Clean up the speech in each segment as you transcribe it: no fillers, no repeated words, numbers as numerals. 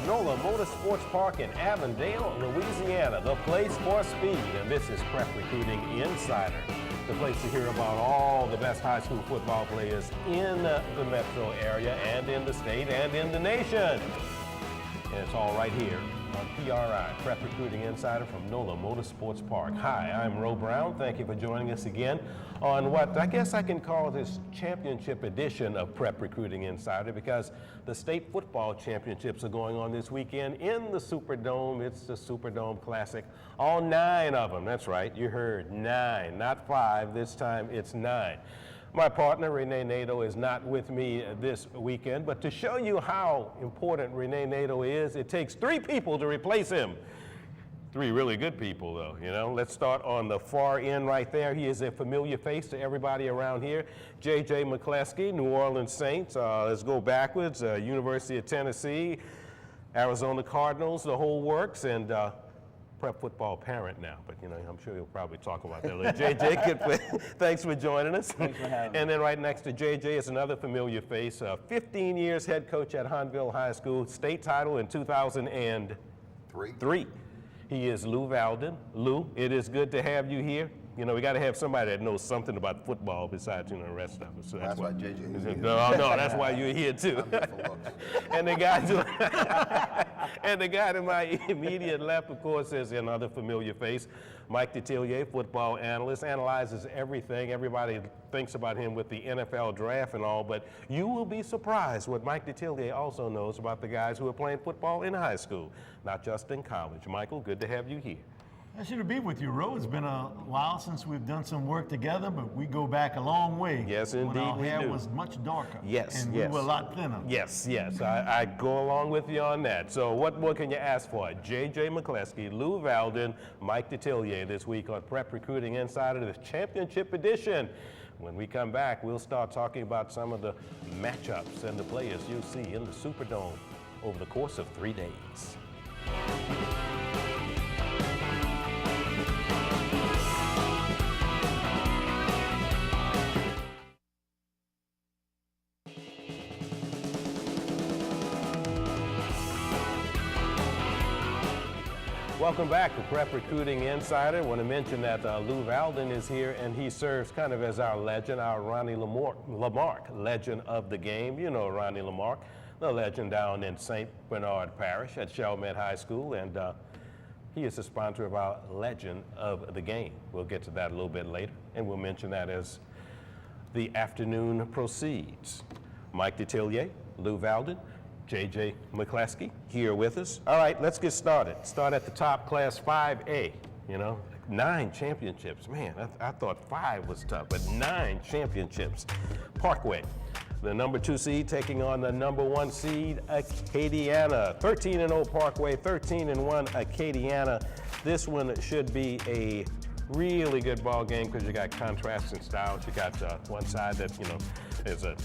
NOLA Motorsports Park in Avondale, Louisiana, the place for speed. And this is Prep Recruiting Insider, the place to hear about all the best high school football players in the metro area and in the state and in the nation. And it's all right here on PRI, Prep Recruiting Insider from NOLA Motorsports Park. Hi, I'm Ro Brown. Thank you for joining us again on what I guess I can call this championship edition of Prep Recruiting Insider, because the state football championships are going on this weekend in the Superdome. It's the Superdome Classic. All 9 of them. That's right. You heard 9, not 5. This time it's 9. My partner, Renee Nato, is not with me this weekend, but to show you how important Renee Nato is, it takes 3 people to replace him. 3 really good people, though, you know. Let's start on the far end right there. He is a familiar face to everybody around here. J.J. McCleskey, New Orleans Saints. Let's go backwards. University of Tennessee, Arizona Cardinals, the whole works, and Prep football parent now, but you know, I'm sure you'll probably talk about that later. JJ, thanks for joining us. Thanks for having me. And then right next to JJ is another familiar face, 15 years head coach at Huntville High School, state title in 2003. He is Lou Valden. Lou, it is good to have you here. You know, we got to have somebody that knows something about football besides, you know, the rest of us. So that's why JJ is here. No, that's why you're here too. And the guy to my immediate left, of course, is another familiar face, Mike Detillier, football analyst, analyzes everything. Everybody thinks about him with the NFL draft and all, but you will be surprised what Mike Detillier also knows about the guys who are playing football in high school, not just in college. Michael, good to have you here. Pleasure to be with you, Ro. It's been a while since we've done some work together, but we go back a long way. Yes, indeed, when our we hair do. was much darker. Yes, and yes. we were a lot thinner. Yes, I go along with you on that. So what more can you ask for? J.J. McCleskey, Lou Valden, Mike Detillier this week on Prep Recruiting Insider, the championship edition. When we come back, we'll start talking about some of the matchups and the players you'll see in the Superdome over the course of 3 days. Welcome back to Prep Recruiting Insider. I want to mention that Lou Valden is here, and he serves kind of as our legend, our Ronnie Lamarck, legend of the game. You know Ronnie Lamarck, the legend down in St. Bernard Parish at Chalmette High School, and he is the sponsor of our legend of the game. We'll get to that a little bit later, and we'll mention that as the afternoon proceeds. Mike Detillier, Lou Valden, J.J. McCleskey here with us. All right, let's get started. Start at the top, Class 5A. You know, 9 championships. Man, I thought 5 was tough, but 9 championships. Parkway, the number 2 seed taking on the number 1 seed, Acadiana. 13-0 Parkway, 13-1 Acadiana. This one should be a really good ball game because you got contrasting styles. You got one side that, you know, is a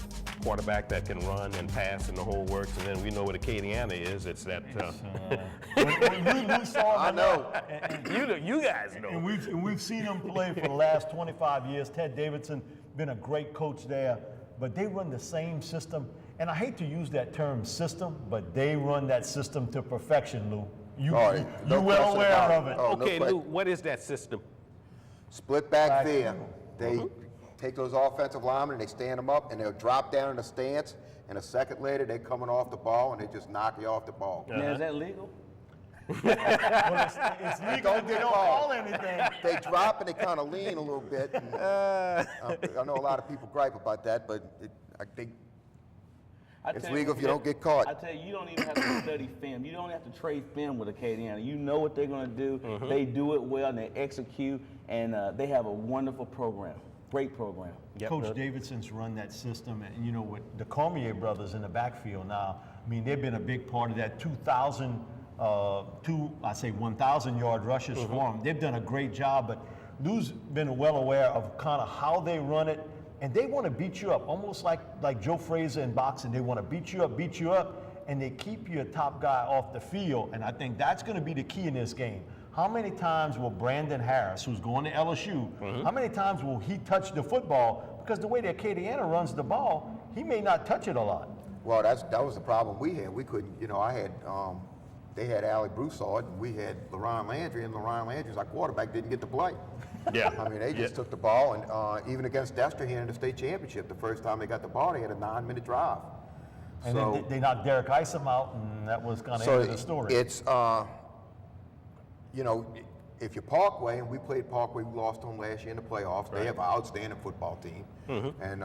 quarterback that can run and pass and the whole works, and then we know what Acadiana is. It's that. When we saw I know. You guys know. And we've seen them play for the last 25 years. Ted Davidson been a great coach there, but they run the same system. And I hate to use that term system, but they run that system to perfection, Lou. You're well aware of it. Okay, Lou, what is that system? Split back there. They take those offensive linemen and they stand them up, and they'll drop down in the stance, and a second later they're coming off the ball and they just knock you off the ball. Now, is that legal? Well, it's legal. Don't They get don't called. call anything. They drop and they kind of lean a little bit. And, I know a lot of people gripe about that, but I think it's legal if you don't get caught. I tell you, you don't even have to study film. You don't have to trade film with Acadiana. You know what they're going to do. They do it well, and they execute, and they have a wonderful program. Great program. Yep. Coach Davidson's run that system, and you know, with the Cormier brothers in the backfield now, I mean, they've been a big part of that 1,000-yard rushes for them. They've done a great job, but Lou's been well aware of kind of how they run it, and they want to beat you up, almost like Joe Frazier in boxing. They want to beat you up, and they keep your top guy off the field, and I think that's going to be the key in this game. How many times will Brandon Harris, who's going to LSU, how many times will he touch the football? Because the way that Acadiana runs the ball, he may not touch it a lot. Well, that was the problem we had. We couldn't, you know, I had they had Allie Broussard, and we had LaRon Landry, and LaRon Landry's our quarterback, didn't get to play. Yeah. I mean, they just took the ball, and even against Destrehan here in the state championship, the first time they got the ball, they had a 9-minute drive. And then they knocked Derek Isom out, and that was kind of So end of the story. it's, you know, if you're Parkway, and we played Parkway, we lost to them last year in the playoffs. They have an outstanding football team, and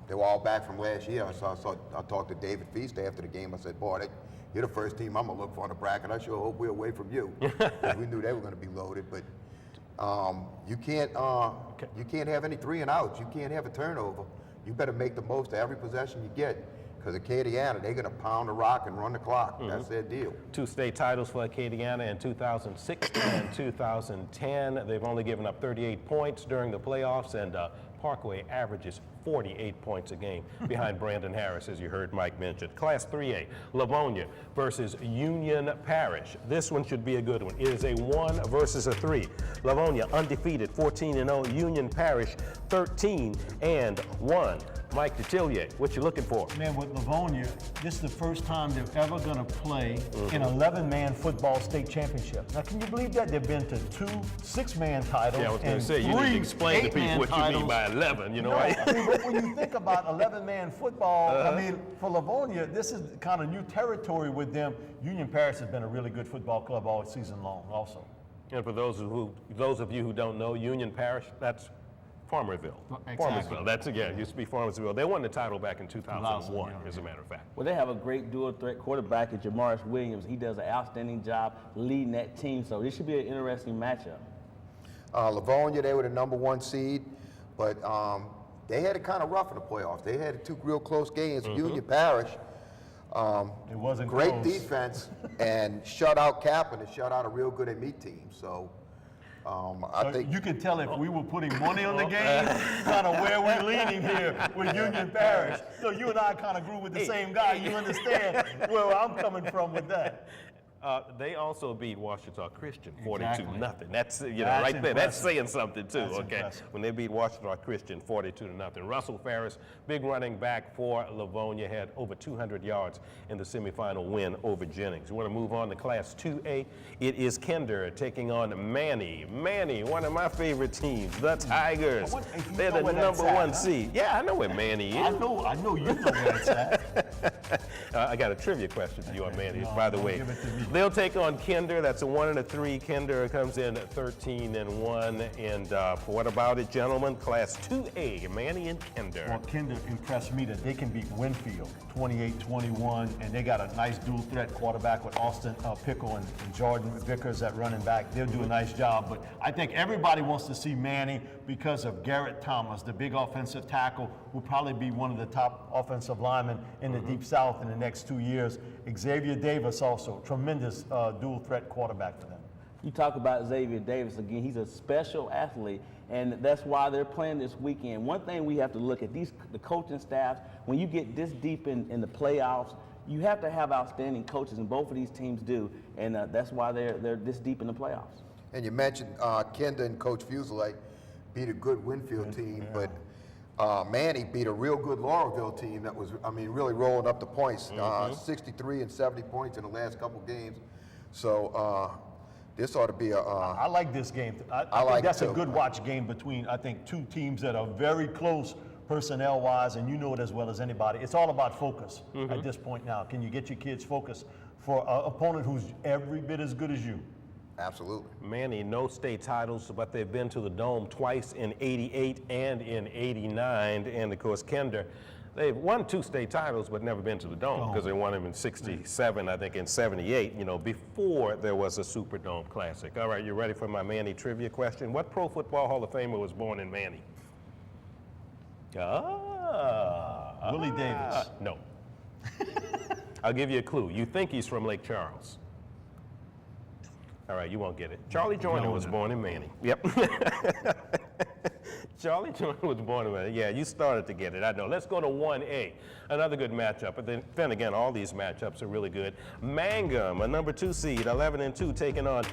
they were all back from last year. So I talked to David Feast after the game. I said, "Boy, you're the first team I'm gonna look for in the bracket. I sure hope we're away from you." 'Cause we knew they were gonna be loaded, but you can't have any 3 and outs. You can't have a turnover. You better make the most of every possession you get. Because Acadiana, they're going to pound the rock and run the clock. That's their deal. 2 state titles for Acadiana in 2006 and 2010. They've only given up 38 points during the playoffs, and Parkway averages 48 points a game behind Brandon Harris, as you heard Mike mention. Class 3A, Livonia versus Union Parish. This one should be a good one. It is a 1 versus a 3. Livonia undefeated, 14-0. Union Parish, 13-1. Mike Detillier, what you looking for? Man, with Livonia, this is the first time they're ever going to play an 11-man football state championship. Now, can you believe that? They've been to 2 6-man titles Yeah, I was going and to say, you need 3 to explain to people 8-man what you mean titles. by 11, you know? No, I mean, but when you think about 11-man football, I mean, for Livonia, this is kind of new territory with them. Union Parish has been a really good football club all season long also. And for those of you who don't know, Union Parish, that's Farmersville. Exactly. Farmersville, that's, yeah, it used to be Farmersville. They won the title back in 2001, yeah. as a matter of fact. Well, they have a great dual threat quarterback in Jamaris Williams. He does an outstanding job leading that team, so this should be an interesting matchup. Livonia, they were the #1 seed, but they had it kind of rough in the playoffs. They had 2 real close games. Union Parish, It wasn't great close. defense, and shut out Kaplan and shut out a real good meat team. So I think You can tell if we were putting money on the game, kind of where we're leaning here with Union Parish. So you and I kind of grew with the same guy. You understand where I'm coming from with that. They also beat Washita Christian 42-0. Exactly. That's, you know, That's right there. That's impressive. saying something too, That's okay? impressive. When they beat Washita Christian 42-0. Russell Ferris, big running back for Livonia, had over 200 yards in the semifinal win over Jennings. We want to move on to Class 2A. It is Kinder taking on Manny. Manny, one of my favorite teams, the Tigers. If you They're know the where that's #1 at, huh? seed. Yeah, I know where Manny is. I know you know where it's at. I got a trivia question for you on Manny, No, by the don't way. give it to me. They'll take on Kinder. That's a 1 and a 3. Kinder comes in 13-1. And what about it, gentlemen? Class 2A, Manny and Kinder. Well, Kinder impressed me that they can beat Winfield 28-21, and they got a nice dual threat quarterback with Austin Pickle and Jordan Vickers at running back. They'll do a nice job, but I think everybody wants to see Manny because of Garrett Thomas, the big offensive tackle, who will probably be one of the top offensive linemen in the Deep South in the next 2 years. Xavier Davis also, tremendous dual threat quarterback for them. You talk about Xavier Davis again. He's a special athlete, and that's why they're playing this weekend. One thing we have to look at, the coaching staffs, when you get this deep in the playoffs, you have to have outstanding coaches, and both of these teams do, and that's why they're this deep in the playoffs. And you mentioned Kinder and Coach Fuselier beat a good Winfield team, but Manny beat a real good Laurelville team that was, I mean, really rolling up the points. 63 and 70 points in the last couple games. So this ought to be a. I like this game. I I think like it that's a too. good watch game between, I think, 2 teams that are very close personnel-wise, and you know it as well as anybody. It's all about focus at this point now. Can you get your kids focused for an opponent who's every bit as good as you? Absolutely. Manny, no state titles, but they've been to the Dome twice in '88 and in '89. And of course, Kinder, they've won 2 state titles, but never been to the Dome because they won them in '67, I think in '78, you know, before there was a Superdome Classic. All right, you ready for my Manny trivia question? What Pro Football Hall of Famer was born in Manny? Willie Davis. No. I'll give you a clue. You think he's from Lake Charles. All right, you won't get it. Charlie Joyner was born in Manny. Yep. Charlie Joyner was born in Manny. Yeah, you started to get it, I know. Let's go to 1A. Another good matchup. But then again, all these matchups are really good. Mangum, a #2 seed, 11-2, taking on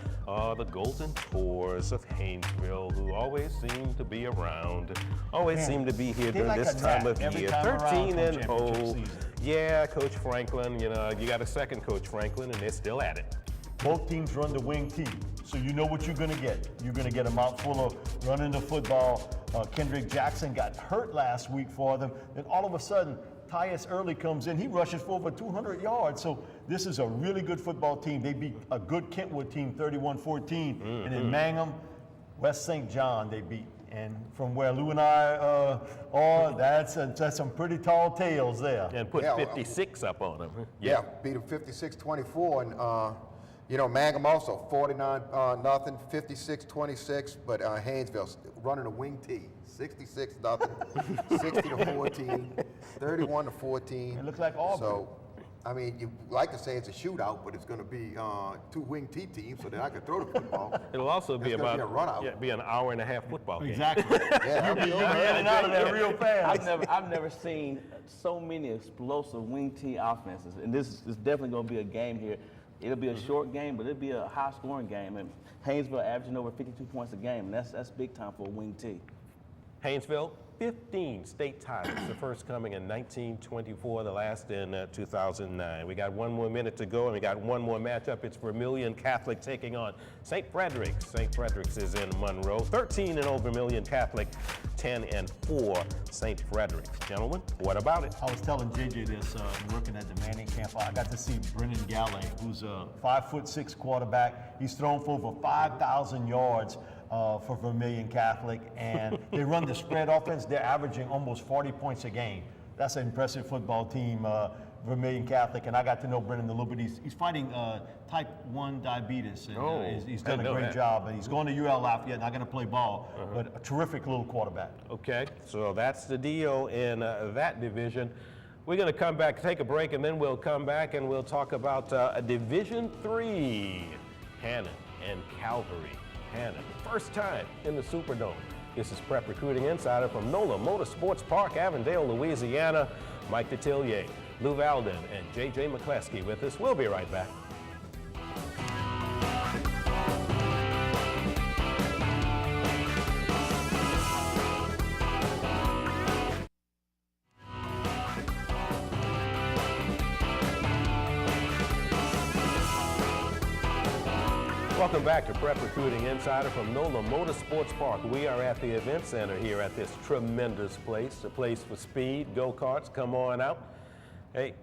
the Golden Tours of Haynesville, who always seem to be around. Always seem to be here they during like this a time nap of every year. time around come 13-0. championship season. Yeah, Coach Franklin, you know, you got a second Coach Franklin, and they're still at it. Both teams run the wing T, so you know what you're going to get. You're going to get a mouthful of running the football. Kendrick Jackson got hurt last week for them. Then all of a sudden, Tyus Early comes in. He rushes for over 200 yards. So this is a really good football team. They beat a good Kentwood team 31-14. And then Mangum, West St. John they beat. And from where Lou and I are, that's some pretty tall tales there. And put 56 up on them. Yeah, beat them 56-24, and you know, Mangum also 49-0, 56-26, but Haynesville running a wing T, 66-0, 60-14, 31-14. It looks like Auburn. So, I mean, you like to say it's a shootout, but it's going to be two wing T teams, so that I can throw the football. It'll also be It's gonna about be a run out. be an hour and a half football game. Exactly. Yeah, You'll be in and out of there real fast. I've never seen so many explosive wing T offenses, and this is definitely going to be a game here. It'll be a short game, but it'll be a high-scoring game. And Haynesville averaging over 52 points a game, and that's big time for a wing T. Haynesville, 15 state titles, the first coming in 1924, the last in 2009. We got one more minute to go, and we got one more matchup. It's Vermilion Catholic taking on St. Frederick's. St. Frederick's is in Monroe. 13-0 Vermilion Catholic, 10-4 St. Frederick's. Gentlemen, what about it? I was telling JJ this working at the Manning camp. I got to see Brennan Galley, who's a 5'6" quarterback. He's thrown for over 5,000 yards for Vermilion Catholic, and they run the spread offense. They're averaging almost 40 points a game. That's an impressive football team, Vermilion Catholic, and I got to know Brennan a little bit. He's fighting type 1 diabetes, and he's done a great job. And he's going to UL Lafayette, not going to play ball, but a terrific little quarterback. Okay, so that's the deal in that division. We're going to come back, take a break, and then we'll come back and we'll talk about Division III, Hannon and Calvary. Hannon, first time in the Superdome. This is Prep Recruiting Insider from NOLA Motorsports Park, Avondale, Louisiana. Mike Detillier, Lou Valden, and J.J. McCleskey with us. We'll be right back. Welcome back to Prep Recruiting Insider from NOLA Motorsports Park. We are at the event center here at this tremendous place, a place for speed, go-karts, come on out. Hey,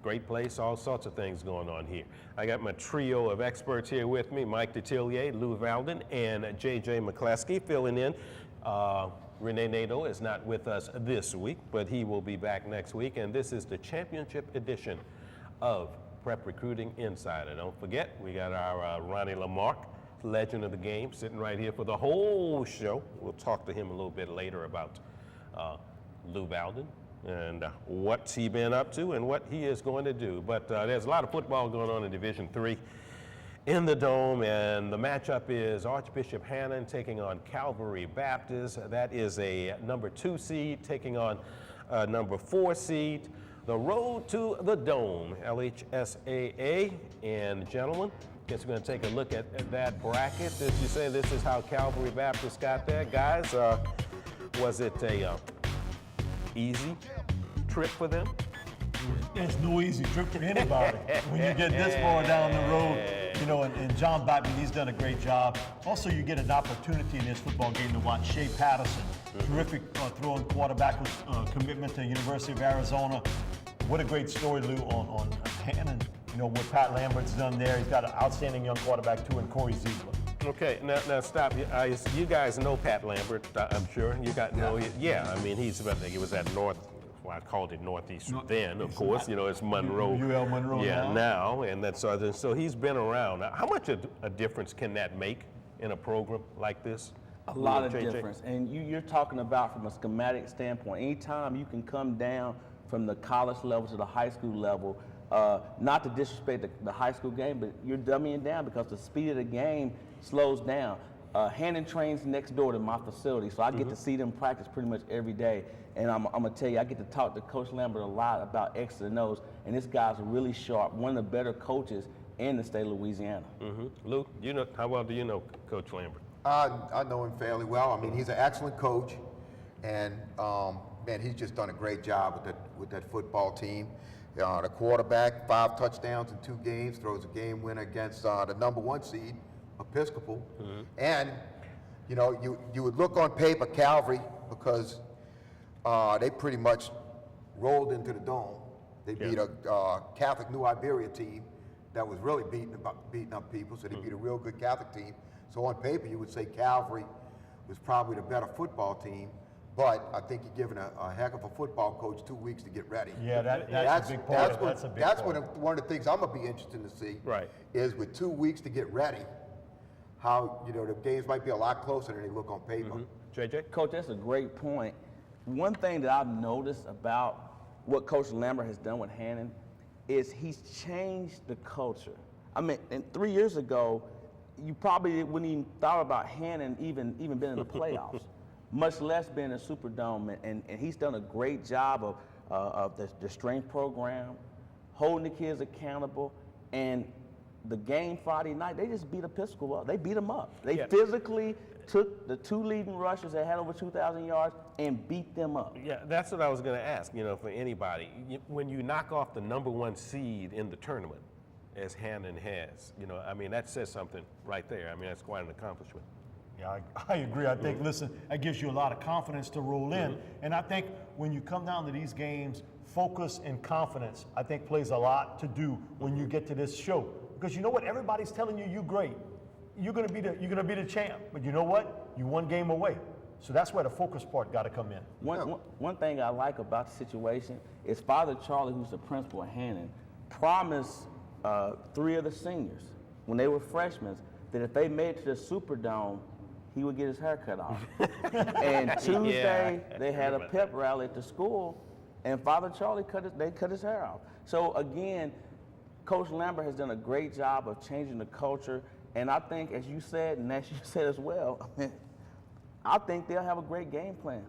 great place, all sorts of things going on here. I got my trio of experts here with me, Mike Detillier, Lou Valden, and J.J. McCleskey filling in. Renee Nadeau is not with us this week, but he will be back next week, and this is the championship edition of Prep Recruiting Insider. Don't forget, we got our Ronnie Lamarck, legend of the game, sitting right here for the whole show. We'll talk to him a little bit later about Lou Valden and what's he been up to and what he is going to do. But there's a lot of football going on in Division III in the Dome, and the matchup is Archbishop Hannon taking on Calvary Baptist. That is a number 2 seed taking on number 4 seed. The road to the Dome, LHSAA. And gentlemen, guess we're going to take a look at that bracket. Did you say this is how Calvary Baptist got there? Guys, was it a easy trip for them? It's no easy trip for anybody when you get this far down the road. You know, and John Biden, he's done a great job. Also, you get an opportunity in this football game to watch Shea Patterson, terrific throwing quarterback with commitment to the University of Arizona. What a great story, Lou, on Hannon. You know, what Pat Lambert's done there. He's got an outstanding young quarterback, too, in Corey Ziegler. Okay, now stop. You guys know Pat Lambert, I'm sure. You got know. Yeah, I mean, he was at North. Well, I called it Northeast then, of course. You know, it's Monroe. UL Monroe now. And that's so he's been around. How much a difference can that make in a program like this? A lot of difference. And you're talking about from a schematic standpoint. Anytime you can come down from the college level to the high school level, not to disrespect the high school game, but you're dummying down because the speed of the game slows down. Hannon trains next door to my facility, so I get to see them practice pretty much every day. And I'm going to tell you, I get to talk to Coach Lambert a lot about X's and O's, and this guy's really sharp, one of the better coaches in the state of Louisiana. Lou, how well do you know Coach Lambert? I know him fairly well. I mean, he's an excellent coach, and man, he's just done a great job with that football team. The quarterback, 5 touchdowns in 2 games, throws a game winner against the number 1 seed, Episcopal. And, you know, you would look on paper Calvary because they pretty much rolled into the dome. They beat a Catholic New Iberia team that was really beating up people, so they beat a real good Catholic team. So on paper, you would say Calvary was probably the better football team, but I think you're giving a heck of a football coach 2 weeks to get ready. Yeah, that's a big part. That's one of the things I'm gonna be interested to see. Right. Is with 2 weeks to get ready, how, you know, the games might be a lot closer than they look on paper. JJ? Coach, that's a great point. One thing that I've noticed about what Coach Lambert has done with Hannon is he's changed the culture. I mean, and 3 years ago, you probably wouldn't even thought about Hannon even being in the playoffs, much less being in Superdome. And he's done a great job of the strength program, holding the kids accountable, and the game Friday night, they just beat Episcopal up. They beat them up. They physically took the 2 leading rushers that had over 2,000 yards and beat them up. Yeah, that's what I was going to ask, you know, for anybody. When you knock off the number 1 seed in the tournament, as Hannon has, you know, I mean, that says something right there. I mean, that's quite an accomplishment. Yeah, I agree. I think, listen, that gives you a lot of confidence to roll in. And I think when you come down to these games, focus and confidence, I think, plays a lot to do when you get to this show. Because you know what? Everybody's telling you you're great. You're gonna be the champ. But you know what? You 1 game away. So that's where the focus part got to come in. One thing I like about the situation is Father Charlie, who's the principal at Hannon, promised 3 of the seniors when they were freshmen that if they made it to the Superdome, he would get his hair cut off. And Tuesday, they had a pep rally at the school, and Father Charlie cut his hair off. So again, Coach Lambert has done a great job of changing the culture, and I think, as you said, and as you said as well, I think they'll have a great game plan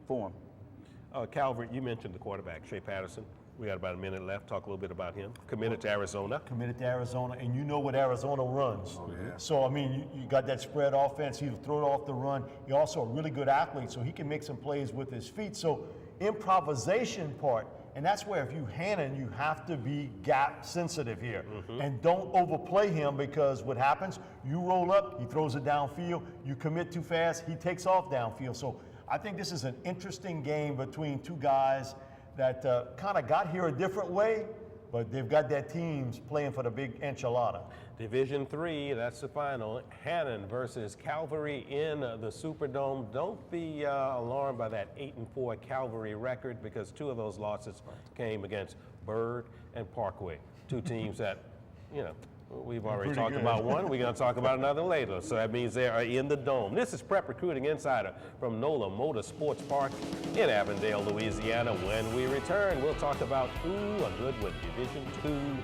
for him. Calvert, you mentioned the quarterback, Shea Patterson. We got about a minute left. Talk a little bit about him. Committed to Arizona. Committed to Arizona, and you know what Arizona runs. Oh, yeah. So, I mean, you got that spread offense. He'll throw it off the run. He's also a really good athlete, so he can make some plays with his feet. So, improvisation part, and that's where if you Hannon, you have to be gap sensitive here. And don't overplay him, because what happens, you roll up, he throws it downfield, you commit too fast, he takes off downfield. So, I think this is an interesting game between 2 guys that kind of got here a different way, but they've got their teams playing for the big enchilada. Division III, that's the final. Hannon versus Calvary in the Superdome. Don't be alarmed by that 8-4 Calvary record, because 2 of those losses came against Byrd and Parkway, 2 teams that, you know, we've already talked about one. We're going to talk about another later. So that means they are in the dome. This is Prep Recruiting Insider from NOLA Motorsports Park in Avondale, Louisiana. When we return, we'll talk about a good with Division II.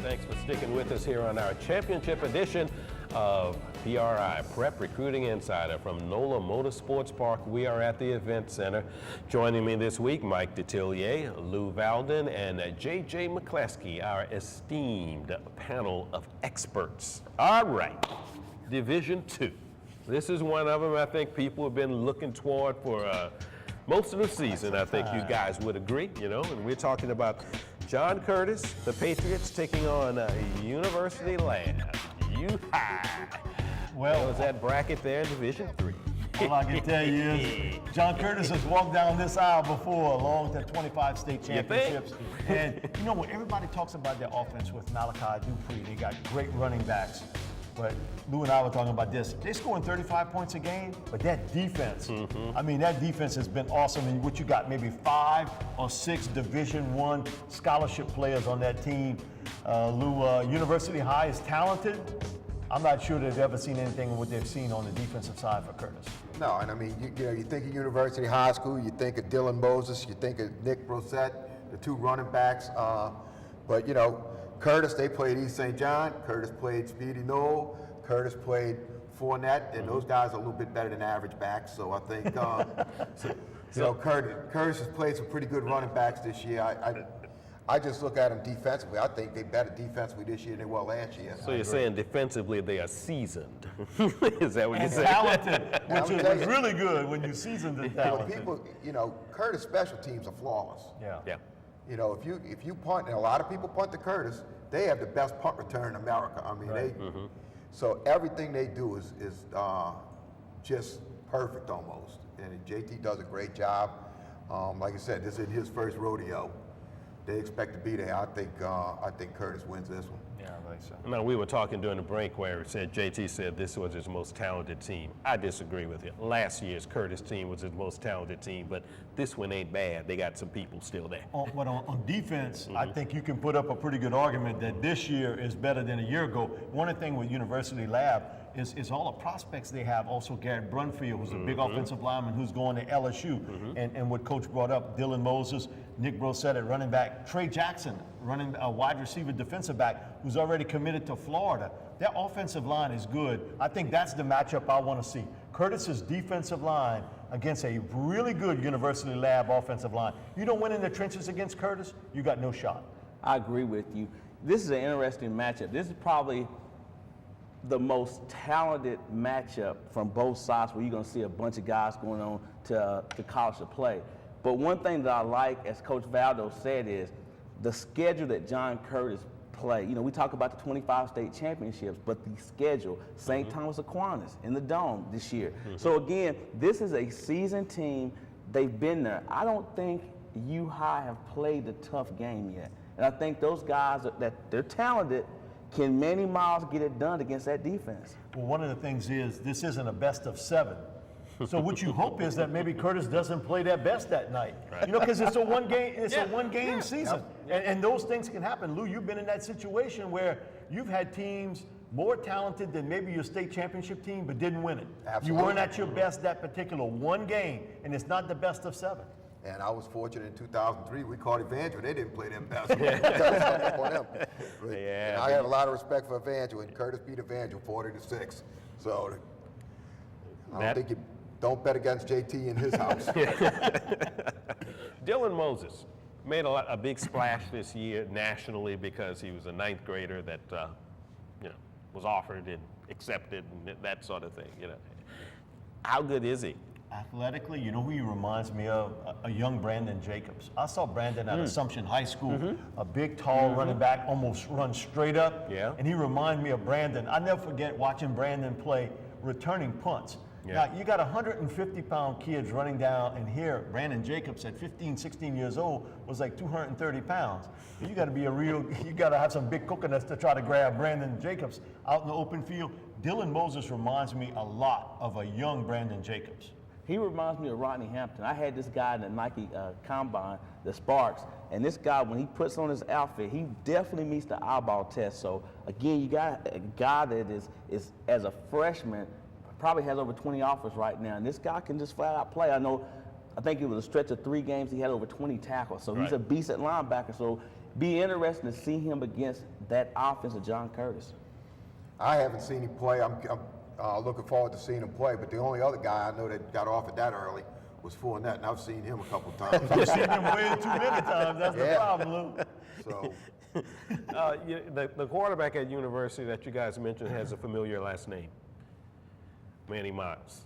Thanks for sticking with us here on our championship edition of PRI, Prep Recruiting Insider from NOLA Motorsports Park. We are at the Event Center. Joining me this week, Mike Detillier, Lou Valden, and J.J. McCleskey, our esteemed panel of experts. All right, Division II. This is one of them I think people have been looking toward for most of the season. I think you guys would agree, you know, and we're talking about John Curtis, the Patriots, taking on University Lab. Well, there was that bracket there in Division III. All I can tell you is John Curtis has walked down this aisle before, along to 25 state championships. And you know, when everybody talks about their offense with Malachi Dupree, they got great running backs. But Lou and I were talking about this. They're scoring 35 points a game, but that defense, I mean, that defense has been awesome. And what you got, maybe 5 or 6 Division I scholarship players on that team. Lou, University High is talented. I'm not sure they've ever seen anything of what they've seen on the defensive side for Curtis. No, and I mean, you think of University High School, you think of Dylan Moses, you think of Nick Brosette, the 2 running backs. But, you know, Curtis, they played East St. John. Curtis played Speedy Knoll. Curtis played Fournette, and those guys are a little bit better than average backs. So I think, Curtis has played some pretty good running backs this year. I just look at them defensively. I think they're better defensively this year than they were last year. So you're saying defensively they are seasoned? Is that what you're And saying? talented, which I'm is telling you. really good when you seasoned and But talented. people, Curtis' special teams are flawless. Yeah. Yeah. If you punt, and a lot of people punt to Curtis, they have the best punt return in America. I mean, so everything they do is just perfect almost. And JT does a great job. Like I said, this is his first rodeo. They expect to be there. I think Curtis wins this one. Yeah, I think so. Now, we were talking during the break where it said JT said this was his most talented team. I disagree with you. Last year's Curtis team was his most talented team, but this one ain't bad. They got some people still there. But on defense, I think you can put up a pretty good argument that this year is better than a year ago. One of the things with University Lab is all the prospects they have. Also, Garrett Brunfield, who's a big offensive lineman who's going to LSU. And what Coach brought up, Dylan Moses, Nick Brossette at running back, Trey Jackson, running a wide receiver defensive back, who's already committed to Florida. Their offensive line is good. I think that's the matchup I want to see. Curtis's defensive line against a really good University Lab offensive line. You don't win in the trenches against Curtis, you got no shot. I agree with you. This is an interesting matchup. This is probably the most talented matchup from both sides where you're going to see a bunch of guys going on to college to play. But one thing that I like, as Coach Valdo said, is the schedule that John Curtis play. We talk about the 25 state championships, but the schedule, St. Thomas Aquinas in the Dome this year. So again, this is a seasoned team. They've been there. I don't think U-High have played the tough game yet. And I think those guys, that they're talented. Can Manny Miles get it done against that defense? Well, one of the things is this isn't a best of 7. So what you hope is that maybe Curtis doesn't play their best that night. Right. Because it's a one-game season. And those things can happen. Lou, you've been in that situation where you've had teams more talented than maybe your state championship team, but didn't win it. Absolutely. You weren't at your best that particular one game, and it's not the best of 7. And I was fortunate in 2003, we caught Evangel. They didn't play them best. We got up on them. Yeah, and I had a lot of respect for Evangel, and Curtis beat Evangel 40-6. So I don't bet against JT in his house. Dylan Moses made a big splash this year nationally because he was a 9th grader that was offered and accepted and that sort of thing. How good is he? Athletically, you know who he reminds me of? A young Brandon Jacobs. I saw Brandon at Assumption High School, a big, tall running back, almost run straight up. Yeah. And he reminded me of Brandon. I never forget watching Brandon play returning punts. Yeah. Now, you got 150-pound kids running down, and here, Brandon Jacobs at 15, 16 years old was like 230 pounds. You got to have some big coconuts to try to grab Brandon Jacobs out in the open field. Dylan Moses reminds me a lot of a young Brandon Jacobs. He reminds me of Rodney Hampton. I had this guy in the Nike Combine, the Sparks, and this guy, when he puts on his outfit, he definitely meets the eyeball test. So again, you got a guy that is as a freshman, probably has over 20 offers right now, and this guy can just flat out play. I think it was a stretch of 3 games, he had over 20 tackles, so he's a beast at linebacker. So be interesting to see him against that offense of John Curtis. I haven't seen him play. I'm looking forward to seeing him play, but the only other guy I know that got offered that early was Fournette, and I've seen him a couple times. You've seen him way too many times. That's the problem, Lou. So The quarterback at University that you guys mentioned has a familiar last name, Manny Miles.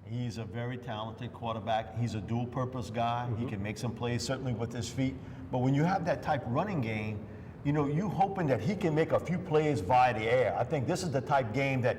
He's a very talented quarterback. He's a dual-purpose guy. He can make some plays, certainly with his feet. But when you have that type of running game, you hoping that he can make a few plays via the air. I think this is the type game that,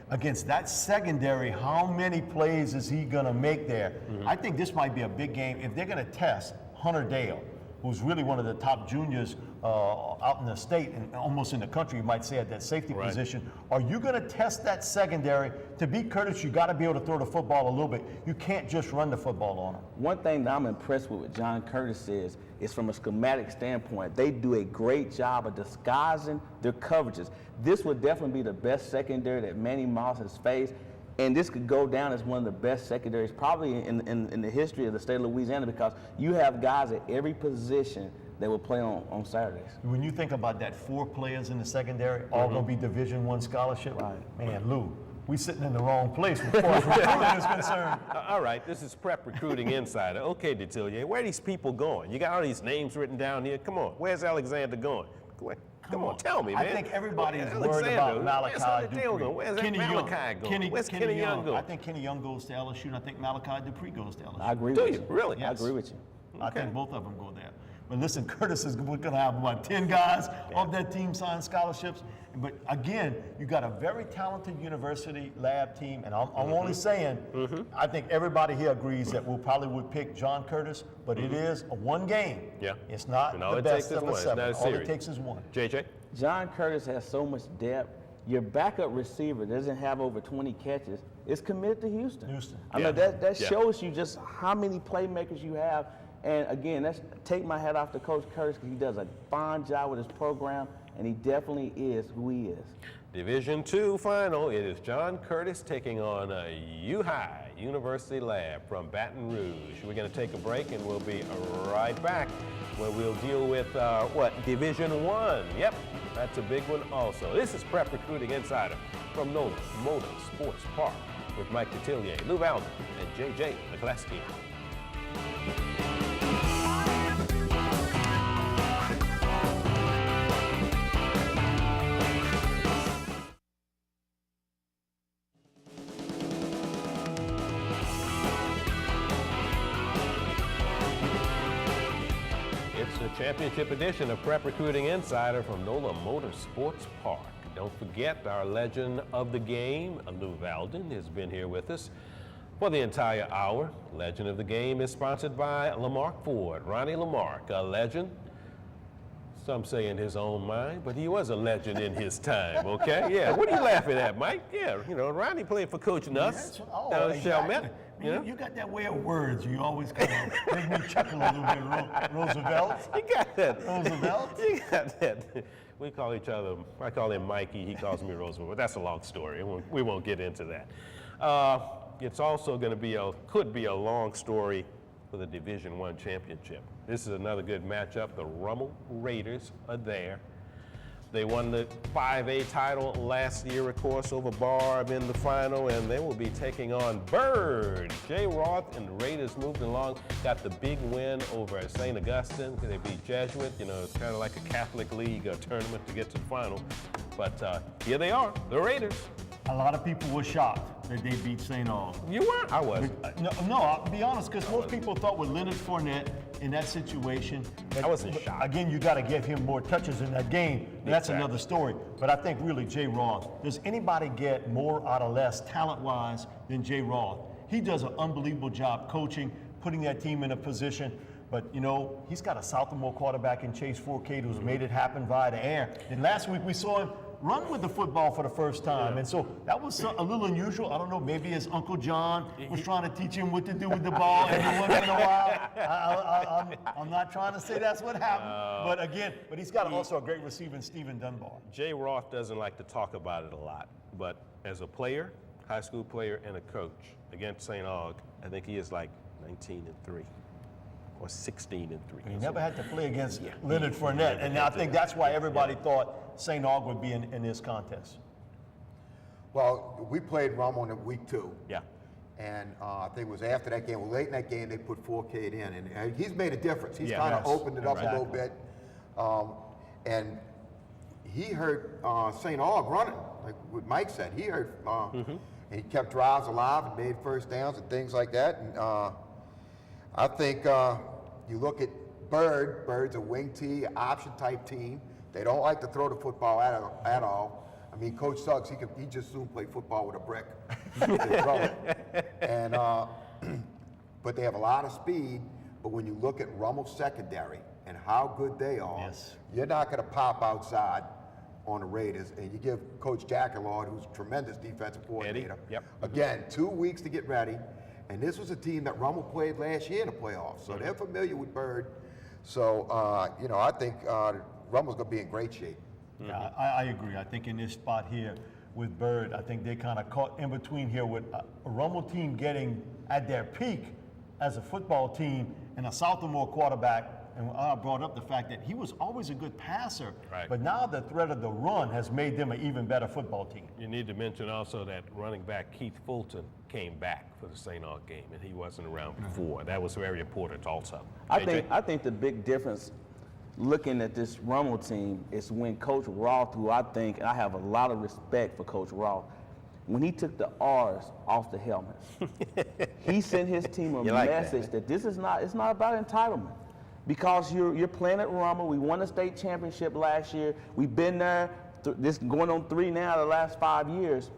against that secondary, how many plays is he going to make there? I think this might be a big game if they're going to test Hunter Dale, who's really one of the top juniors out in the state and almost in the country, you might say, at that safety position. Are you going to test that secondary? To beat Curtis, you got to be able to throw the football a little bit. You can't just run the football on him. One thing that I'm impressed with John Curtis is from a schematic standpoint, they do a great job of disguising their coverages. This would definitely be the best secondary that Manny Miles has faced, and this could go down as one of the best secondaries probably in the history of the state of Louisiana, because you have guys at every position that will play on Saturdays. When you think about that, 4 players in the secondary, all going to be Division I scholarship, man, Lou, we sitting in the wrong place as far as recruiting is concerned. All right, this is Prep Recruiting Insider. Okay, Detillier, where are these people going? You got all these names written down here. Come on, where's Alexander going? Come on, tell me, man. I think everybody is Alexander, worried about where's Malachi Dale Dupree. going? Where's Kenny Malachi Young. going? Where's Kenny Young going? I think Kenny Young goes to LSU, and I think Malachi Dupree goes to LSU. I agree Do with you? you. Really? I agree with you. I think both of them go there. But listen, Curtis is going to have about 10 guys off that team sign scholarships. But again, you got a very talented university lab team, and I'm only saying, I think everybody here agrees that we'll probably would pick John Curtis, but it is a one game. Yeah. It's not And all the it takes best is of a one. It's seven. not a All it series. takes is one. JJ? John Curtis has so much depth. Your backup receiver doesn't have over 20 catches. It's committed to Houston. I Yeah. mean, that Yeah. shows you just how many playmakers you have. And again, take my hat off to Coach Curtis because he does a fine job with his program, and he definitely is who he is. Division II final. It is John Curtis taking on U-High University Lab from Baton Rouge. We're going to take a break, and we'll be right back where we'll deal with Division I. Yep, that's a big one also. This is Prep Recruiting Insider from NOLA Motor Sports Park with Mike Detillier, Lou Valden, and JJ McClaskey. It's the championship edition of Prep Recruiting Insider from NOLA Motor Sports Park. Don't forget our legend of the game, Lou Valden, has been here with us for the entire hour. Legend of the game is sponsored by Lamarck Ford. Ronnie Lamarck, a legend. Some say in his own mind, but he was a legend in his time, okay? Yeah, what are you laughing at, Mike? Yeah, you know, Ronnie played for Coach Nuss down in Chalmette. You know? You got that way of words. You always kind of make me chuckle a little bit. Roosevelt. You got that. Roosevelt? You got that. We call each other, I call him Mikey, he calls me Roosevelt, but that's a long story. We won't get into that. It's also going to be could be a long story for the Division I championship. This is another good matchup. The Rummel Raiders are there. They won the 5A title last year, of course, over Barb in the final, and they will be taking on Bird. Jay Roth and the Raiders moved along, got the big win over St. Augustine. They beat Jesuit. You know, it's kind of like a Catholic League tournament to get to the final. But here they are, the Raiders. A lot of people were shocked that they beat St. Aug. You weren't? I was. No, I'll be honest, because most people thought with Leonard Fournette in that situation. I wasn't shocked. Again, you got to give him more touches in that game. And that's Exactly. another story. But I think really Jay Roth. Does anybody get more out of less talent-wise than Jay Roth? He does an unbelievable job coaching, putting that team in a position. But, you know, he's got a sophomore quarterback in Chase Fourcade who's made it happen via the air. And last week we saw him run with the football for the first time. And so that was a little unusual. I don't know, maybe his Uncle John was trying to teach him what to do with the ball every once in a while. I'm not trying to say that's what happened. But he's got also a great receiver in Stephen Dunbar. Jay Roth doesn't like to talk about it a lot, but as a player, high school player, and a coach against St. Aug, I think he is like 19-3 or 16-3. He never had to play against Leonard Fournette, and I think that's why everybody thought St. Aug would be in this contest. Well, we played Rummel in week 2. Yeah. And I think it was after that game, well, late in that game, they put Fourcade in. And he's made a difference. He's Yeah. kind of Yes. opened it up a little bit. And he heard St. Aug running, like what Mike said. He heard, and he kept drives alive and made first downs and things like that. And I think you look at Bird. Bird's a wing tee, option type team. They don't like to throw the football at all. I mean, Coach Suggs, he just soon play football with a brick. He can throw it. And but they have a lot of speed. But when you look at Rummel's secondary and how good they are, Yes. you're not going to pop outside on the Raiders. And you give Coach Jackalard, who's a tremendous defensive coordinator, yep. again, 2 weeks to get ready. And this was a team that Rummel played last year in the playoffs, so they're familiar with Bird. So, you know, I think Rummel's going to be in great shape. Yeah, I agree. I think in this spot here with Bird, I think they kind of caught in between here with a Rummel team getting at their peak as a football team and a sophomore quarterback and I brought up the fact that he was always a good passer, Right. but now the threat of the run has made them an even better football team. You need to mention also that running back Keith Fulton came back for the St. Aug game, and he wasn't around before. That was very important also. I AJ? think the big difference looking at this Rummel team is when Coach Roth, who I think, and I have a lot of respect for Coach Roth, when he took the R's off the helmets, he sent his team a You like that, message man. that this is not, it's not about entitlement. Because you're playing at Rummel, we won the state championship last year, we've been there, this going on 3 now the last 5 years.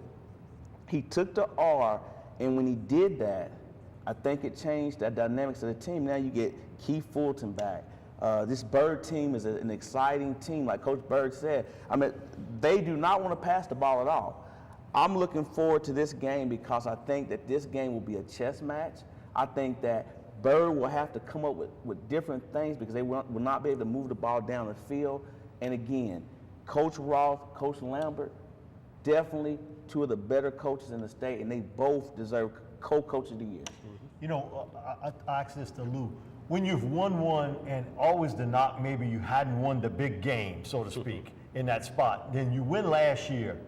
He took the R, and when he did that, I think it changed the dynamics of the team. Now you get Keith Fulton back. This Bird team is an exciting team, like Coach Bird said. I mean, they do not want to pass the ball at all. I'm looking forward to this game because I think that this game will be a chess match. I think that Bird will have to come up with different things because they will not be able to move the ball down the field. And again, Coach Roth, Coach Lambert, definitely 2 of the better coaches in the state, and they both deserve co-coach of the year. You know, I asked this to Lou. When you've won one and always the knock, maybe you hadn't won the big game, so to speak, in that spot, then you win last year.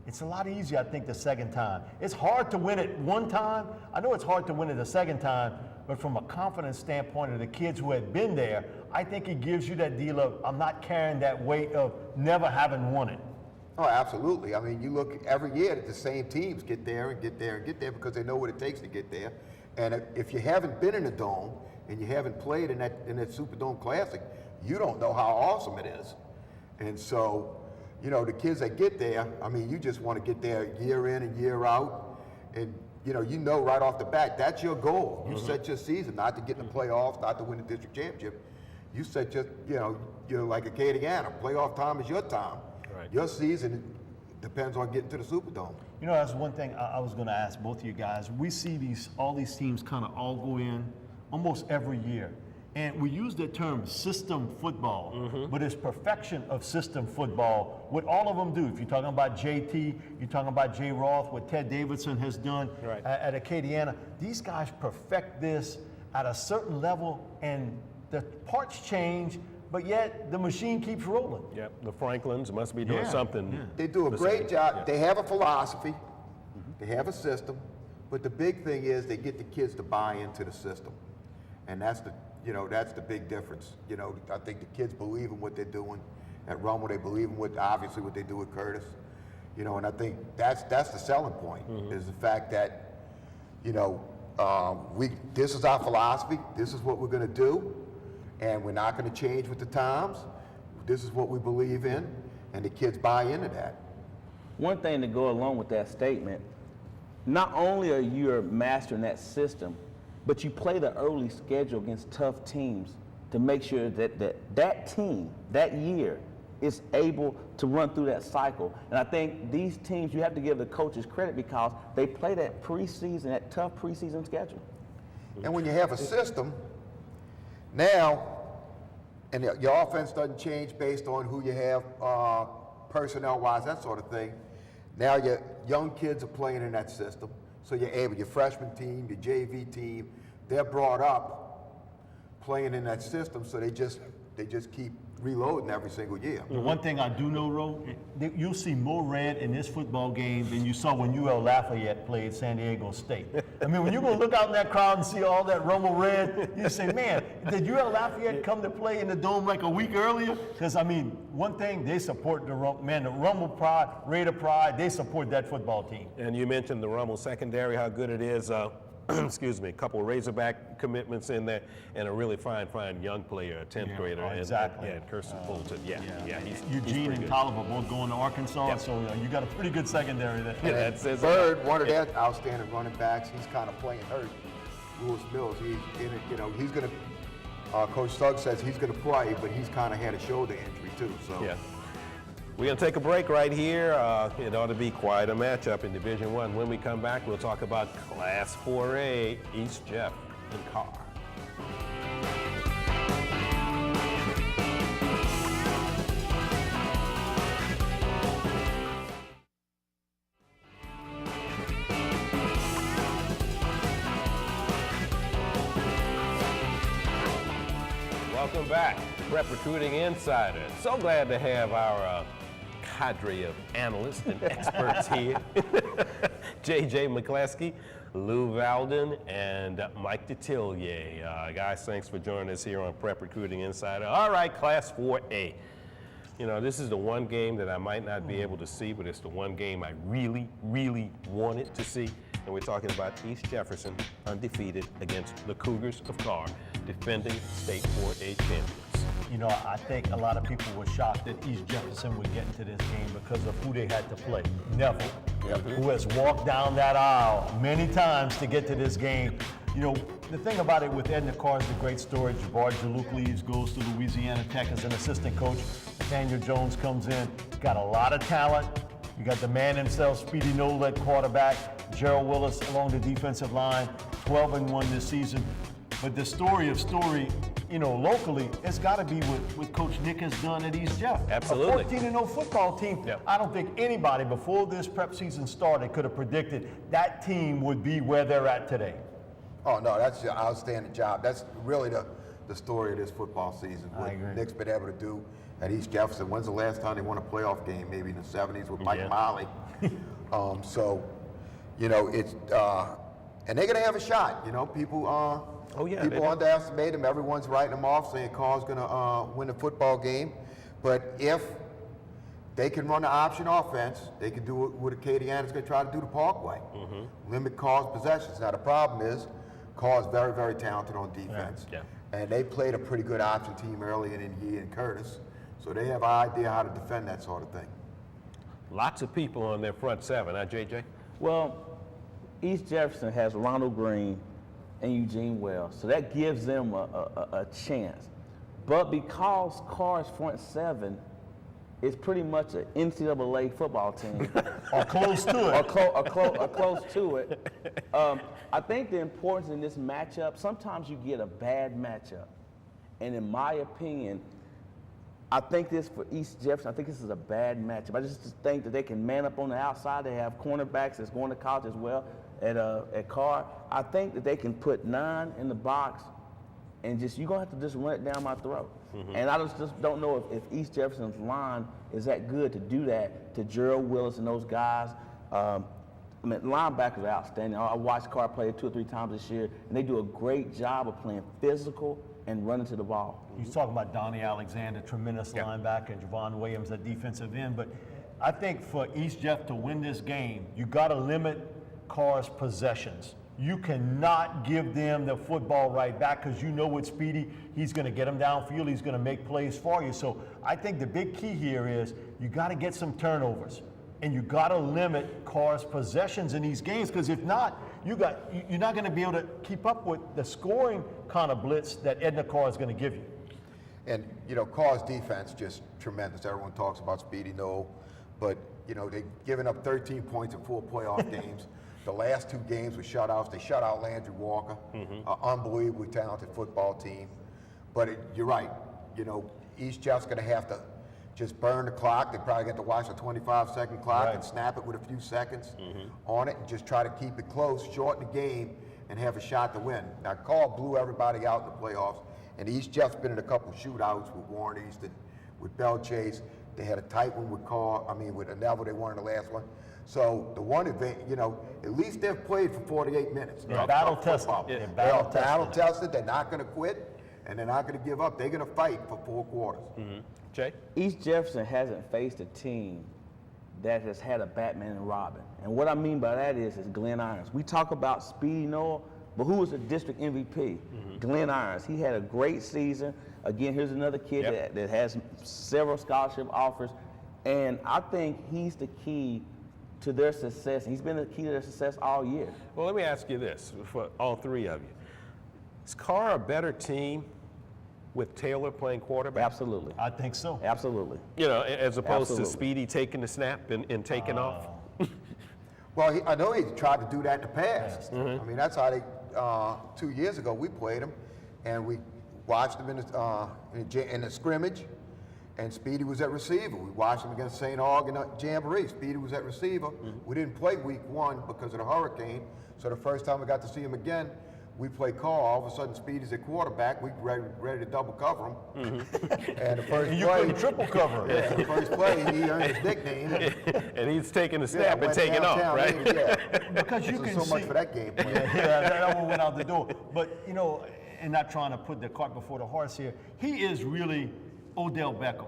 It's a lot easier, I think, the second time. It's hard to win it one time. I know it's hard to win it the second time, but from a confidence standpoint of the kids who had been there, I think it gives you that deal of, I'm not carrying that weight of never having won it. Oh, absolutely. I mean, you look every year that the same teams get there and get there and get there because they know what it takes to get there. And if you haven't been in the Dome and you haven't played in that Superdome Classic, you don't know how awesome it is. And so, you know, the kids that get there, I mean, you just want to get there year in and year out. And, you know right off the bat, that's your goal. You set your season, not to get in the playoffs, not to win the district championship. You set your, you're like Acadiana. Playoff time is your time. Right. Your season depends on getting to the Superdome. You know, that's one thing I was going to ask both of you guys. We see all these teams kind of all go in almost every year. And we use the term system football, but it's perfection of system football, what all of them do. If you're talking about JT, you're talking about Jay Roth, what Ted Davidson has done Right. at Acadiana. These guys perfect this at a certain level, and the parts change, but yet the machine keeps rolling. Yep, the Franklins must be doing Yeah, something. yeah. They do a the great same. job. Yeah. They have a philosophy. They have a system. But the big thing is they get the kids to buy into the system. And that's the big difference. I think the kids believe in what they're doing. At Rummel, they believe in what they do with Curtis. And I think that's the selling point, is the fact that, this is our philosophy. This is what we're going to do. And we're not going to change with the times. This is what we believe in. And the kids buy into that. One thing to go along with that statement, not only are you mastering that system, but you play the early schedule against tough teams to make sure that team, that year, is able to run through that cycle. And I think these teams, you have to give the coaches credit because they play that preseason, that tough preseason schedule. And when you have a system, now, and your offense doesn't change based on who you have personnel-wise, that sort of thing. Now your young kids are playing in that system. So you're able, your freshman team, your JV team, they're brought up playing in that system, so they just keep reloading every single year. The one thing I do know, Ro, you'll see more red in this football game than you saw when UL Lafayette played San Diego State. I mean, when you're going to look out in that crowd and see all that Rummel red, you say, man, did UL Lafayette come to play in the Dome like a week earlier? Because, I mean, one thing, they support the Rummel pride, Raider pride, they support that football team. And you mentioned the Rummel secondary, how good it is. Excuse me, a couple of Razorback commitments in there, and a really fine young player, a 10th grader. Oh, exactly. And Kirsten Fulton. Yeah, he's Eugene pretty and good. Tolliver both going to Arkansas, Yep. so you got a pretty good secondary there. Yeah, that says Bird, one of their outstanding running backs, he's kind of playing hurt. Lewis Mills, he's going to, Coach Suggs says he's going to play, but he's kind of had a shoulder injury too. So. Yeah. We're going to take a break right here. It ought to be quite a matchup in Division I. When we come back, we'll talk about Class 4A, East Jeff and Carr. Welcome back to Prep Recruiting Insider. So glad to have our cadre of analysts and experts here. J.J. McCleskey, Lou Valden, and Mike Detillier. Guys, thanks for joining us here on Prep Recruiting Insider. All right, Class 4A. You know, this is the one game that I might not be able to see, but it's the one game I really, really wanted to see. And we're talking about East Jefferson undefeated against the Cougars of Carr, defending state 4A champions. You know, I think a lot of people were shocked that East Jefferson would get into this game because of who they had to play. Neville, who has walked down that aisle many times to get to this game. You know, the thing about it with Edna Carr is the great story. Jabbar Jaluk leaves, goes to Louisiana Tech as an assistant coach. Nathaniel Jones comes in, got a lot of talent. You got the man himself, Speedy Noel at quarterback, Gerald Willis along the defensive line, 12-1 this season. But the story, you know, locally, it's got to be what Coach Nick has done at East Jeff. Absolutely. A 14-0 football team. Yep. I don't think anybody before this prep season started could have predicted that team would be where they're at today. Oh, no, that's an outstanding job. That's really the story of this football season. I agree. What Nick's been able to do at East Jefferson. When's the last time they won a playoff game? Maybe in the 70s with Mike Molly. So, you know, it's, and they're going to have a shot. You know, people people underestimate them. Everyone's writing them off, saying Carr's going to win the football game. But if they can run the option offense, they can do what Acadiana's going to try to do to Parkway. Limit Carr's possessions. Now, the problem is Carr's very, very talented on defense. Yeah. And they played a pretty good option team earlier in the year in Curtis. So they have an idea how to defend that sort of thing. Lots of people on their front seven, huh, JJ? Well, East Jefferson has Ronald Green and Eugene Wells, so that gives them a chance. But because Carr's front seven is pretty much an NCAA football team, Or close to it. or close to it, I think the importance in this matchup, sometimes you get a bad matchup. And in my opinion, I think this for East Jefferson, I think this is a bad matchup. I just think that they can man up on the outside. They have cornerbacks that's going to college as well at Carr. I think that they can put 9 in the box and you're going to have to just run it down my throat. And I just don't know if East Jefferson's line is that good to do that to Gerald Willis and those guys. I mean, linebackers are outstanding. I watched Carr play 2 or 3 times this year, and they do a great job of playing physical and running to the ball. He's talking about Donnie Alexander, tremendous linebacker, and Javon Williams at defensive end. But I think for East Jeff to win this game, you got to limit Carr's possessions. You cannot give them the football right back because you know with Speedy, he's going to get them downfield. He's going to make plays for you. So I think the big key here is you got to get some turnovers. And you got to limit Carr's possessions in these games because if not, you're not going to be able to keep up with the scoring kind of blitz that Edna Carr is going to give you. And, you know, Carr's defense just tremendous. Everyone talks about Speedy Noel, but, you know, they've given up 13 points in 4 playoff games. The last 2 games were shutouts. They shut out Landry Walker, an unbelievably talented football team. But you're right. You know, East Jeff's going to have to just burn the clock. They probably get to watch a 25-second clock and snap it with a few seconds on it and just try to keep it close, shorten the game, and have a shot to win. Now, Carr blew everybody out in the playoffs, and East Jeff's been in a couple shootouts with Warren Easton, with Bell Chase. They had a tight one with with Neville. They won in the last one. So the one event, you know, at least they've played for 48 minutes. They're battle tested. They're battle tested. They're not going to quit, and they're not going to give up. They're going to fight for 4 quarters. Jay? East Jefferson hasn't faced a team that has had a Batman and Robin. And what I mean by that is Glenn Irons. We talk about Speedy Noel, but who was the district MVP? Glenn Irons. He had a great season. Again, here's another kid that has several scholarship offers. And I think he's the key to their success. He's been the key to their success all year. Well, let me ask you this for all 3 of you. Is Carr a better team with Taylor playing quarterback? Absolutely. I think so. Absolutely. You know, as opposed Absolutely. to Speedy taking the snap and taking off? Well, I know he tried to do that in the past. I mean, that's how they, 2 years ago, we played him, and we watched him in the scrimmage, and Speedy was at receiver. We watched him against St. Aug and Jamboree. Speedy was at receiver. We didn't play week 1 because of the hurricane, so the first time we got to see him again, we play Carr. All of a sudden, Speedy's at quarterback. We ready to double cover him. And the first And you play, couldn't triple cover. yeah, the first play, he earned his nickname. And he's taking a Yeah, snap and went taking off, downtown, right? Yeah. Because you So can so much see- for that game plan. Yeah, that one went out the door. But, you know, and not trying to put the cart before the horse here, he is really Odell Beckham.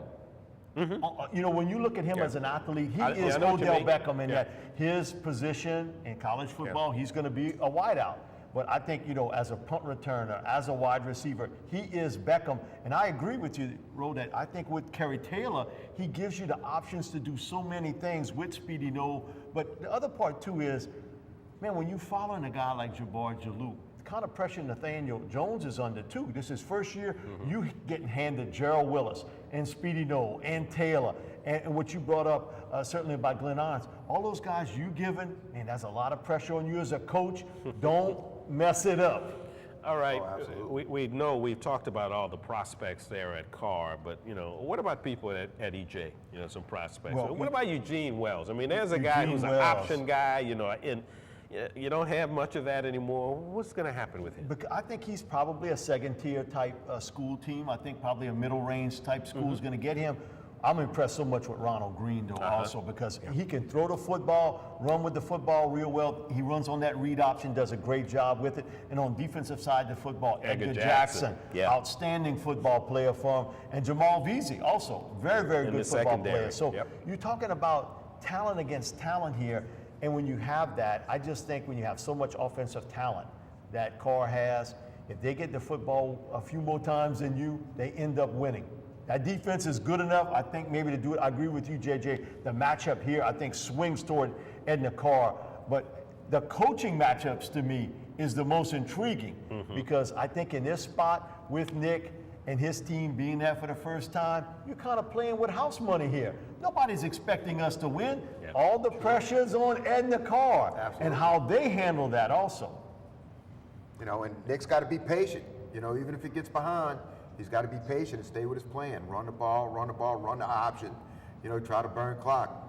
You know, when you look at him as an athlete, he is I know what you Odell mean. Beckham in Yeah. that his position in college football, he's going to be a wideout. But I think, you know, as a punt returner, as a wide receiver, he is Beckham. And I agree with you, Ro, that I think with Kerry Taylor, he gives you the options to do so many things with Speedy No. But the other part, too, is, man, when you following a guy like Jabbar Jalou, the kind of pressure Nathaniel Jones is under, too. This is first year, you getting handed Gerald Willis and Speedy No and Taylor. And what you brought up, certainly by Glenn Irons, all those guys you given, man, that's a lot of pressure on you as a coach. Don't mess it up. All right, Oh, absolutely. we know we've talked about all the prospects there at Carr, but you know, what about people at EJ? You know, some prospects. Well, What about Eugene Wells? I mean, there's a guy Eugene who's an Wells. option guy. You know, and you don't have much of that anymore. What's going to happen with him? Because I think he's probably a second-tier type school team. I think probably a middle-range type school is going to get him. I'm impressed so much with Ronald Green, though, also, because he can throw the football, run with the football real well. He runs on that read option, does a great job with it. And on defensive side of the football, Edgar Jackson, Yeah. outstanding football player for him. And Jamal Veazey, also, very, very In good the football secondary, player. So yep. you're talking about talent against talent here. And when you have that, I just think when you have so much offensive talent that Carr has, if they get the football a few more times than you, they end up winning. That defense is good enough, I think, maybe to do it. I agree with you, JJ. The matchup here, I think, swings toward Edna Carr. But the coaching matchups, to me, is the most intriguing because I think in this spot with Nick and his team being there for the first time, you're kind of playing with house money here. Nobody's expecting us to win. Yeah. All the pressure's on Edna Carr Absolutely. and how they handle that also. You know, and Nick's got to be patient. You know, even if he gets behind, he's got to be patient and stay with his plan. Run the ball, run the option. You know, try to burn clock.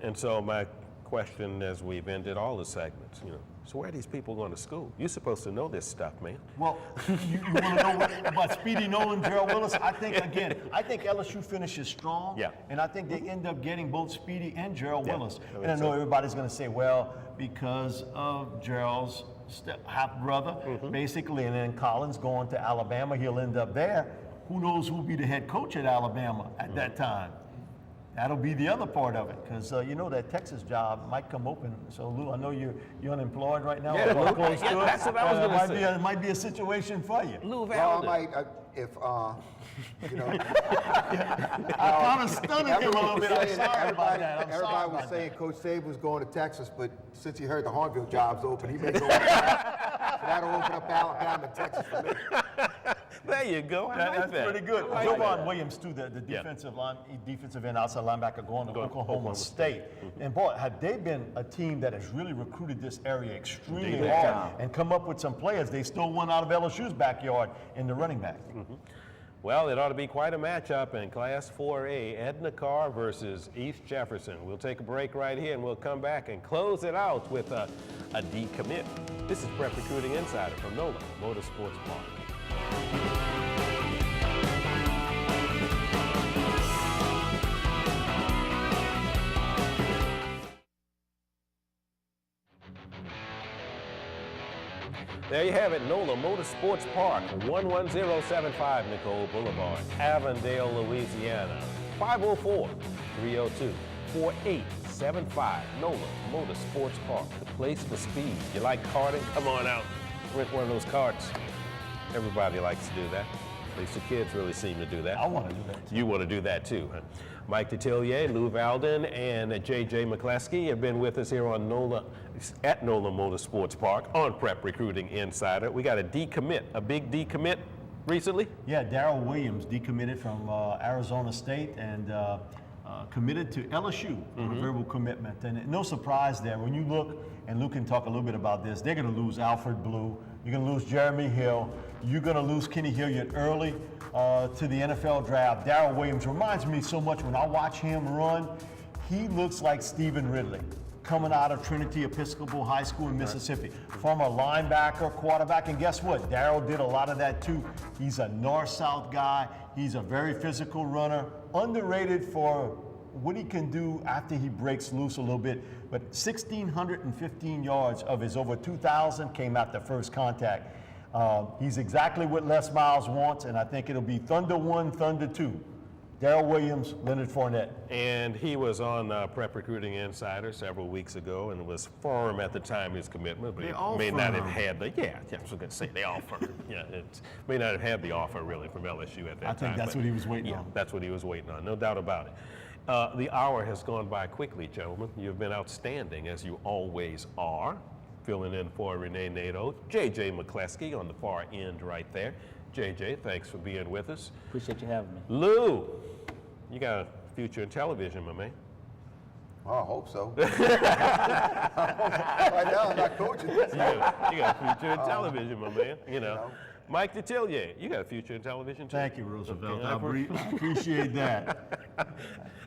And so my question, as we've ended all the segments, you know, so where are these people going to school? You're supposed to know this stuff, man. Well, you want to know about Speedy Nolan, Gerald Willis? I think LSU finishes strong. Yeah. And I think they end up getting both Speedy and Gerald Yeah, Willis. I think And I know so. everybody's going to say, well, because of Gerald's half brother, basically, and then Collins going to Alabama, he'll end up there. Who knows who'll be the head coach at Alabama at that time? That'll be the other part of it, because you know that Texas job might come open. So Lou, I know you're unemployed right now. Yeah, or Lou, close to yeah, it. that's what I was gonna say. It might be a situation for you. Lou Well, I Valden. might, if, you know, I kind of stunned him a little bit. I'm saying- sorry about that. I'm sorry everybody was about saying Coach Saban was going to Texas, but since he heard the Hornville job's open, he may go. So that'll open up Alabama and Texas for me. There you go. I that. like That's that. pretty good. I like Jovan that. Williams, too, the Yeah. defensive end, outside linebacker, going to Oklahoma State. And boy, have they been a team that has really recruited this area extremely Big hard time. and come up with some players. They stole one out of LSU's backyard in the running back. Well, it ought to be quite a matchup in Class 4A, Edna Carr versus East Jefferson. We'll take a break right here, and we'll come back and close it out with a decommit. This is Prep Recruiting Insider from NOLA Motorsports Park. There you have it, NOLA Motorsports Park, 11075 Nicole Boulevard, Avondale, Louisiana. 504-302-4875. NOLA Motorsports Park, the place for speed. You like karting? Come on out, rent one of those karts. Everybody likes to do that. At least the kids really seem to do that. I want to do that. You want to do that too, huh? Mike Detillier, Lou Valden, and JJ McCleskey have been with us here on NOLA, at NOLA Motorsports Park on Prep Recruiting Insider. We got a decommit, a big decommit recently. Yeah, Darrell Williams decommitted from Arizona State and committed to LSU on a verbal commitment. And no surprise there. When you look, and Luke can talk a little bit about this, they're going to lose Alfred Blue. You're going to lose Jeremy Hill. You're going to lose Kenny Hilliard early to the NFL draft. Darrell Williams reminds me so much when I watch him run. He looks like Stephen Ridley. coming out of Trinity Episcopal High School in Mississippi. Former linebacker, quarterback, and guess what? Daryl did a lot of that too. He's a north-south guy. He's a very physical runner, underrated for what he can do after he breaks loose a little bit. But 1,615 yards of his over 2,000 came after first contact. He's exactly what Les Miles wants, and I think it'll be Thunder 1, Thunder 2. Daryl Williams, Leonard Fournette. And he was on Prep Recruiting Insider several weeks ago and was firm at the time of his commitment, but They're he all may not have firm. had the, I was going to say they all firm. Yeah, may not have had the offer really from LSU at that time. I think that's but what he was waiting yeah, on. that's what he was waiting on, no doubt about it. The hour has gone by quickly, gentlemen. You've been outstanding, as you always are. Filling in for Renee Nato, J.J. McCleskey on the far end right there. J.J., thanks for being with us. Appreciate you having me. Lou, you got a future in television, my man. Oh, I hope so. Right now, I'm not coaching. You got a future in television, my man. You know. Mike Detillier, you got a future in television too. Thank you, Roosevelt. Okay. I appreciate that.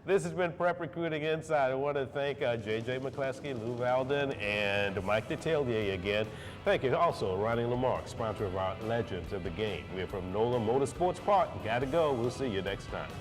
This has been Prep Recruiting Inside. I want to thank J.J. McCleskey, Lou Valden, and Mike Detillier again. Thank you also Ronnie Lamarck, sponsor of our Legends of the Game. We're from NOLA Motorsports Park. Gotta go. We'll see you next time.